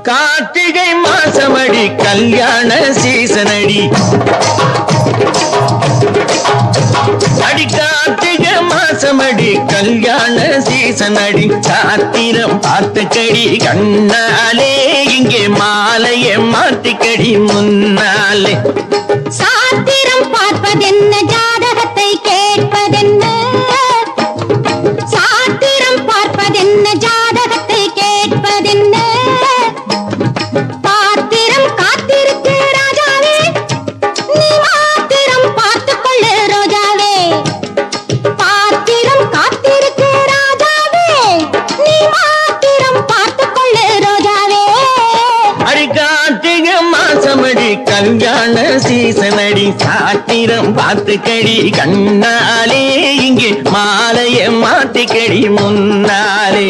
கார்த்திகை மாசமடி கல்யாண சீசனடி அடி கார்த்திகை மாசமடி கல்யாண சீசனடி சாத்திரம் பார்த்துக்கடி கண்ணாலே இங்கே மாலையை மாத்திக்கடி முன்னாலே சாத்திரம் பார்ப்பதென்ன ஜாதகத்தை கேட்பதென்ன சாத்திரம் பார்ப்பதென்ன ஜாதகத்தை கேட்பதென்ன பாத்திரம் காத்திருக்கு ராஜாவே நீ மாத்திரம் பார்த்துக்கொள்ளு ரோஜாவே பாத்திரம் காத்திருக்கு ராஜாவே நீ மாத்திரம் பார்த்துக்கொள்ளு ரோஜாவே அடி கார்த்திகை மாசமடி கல்யாண சீசனடி சாத்திரம் பார்த்துக்கடி கண்ணாலே இங்கே மாலையை மாத்திக்கடி முன்னாலே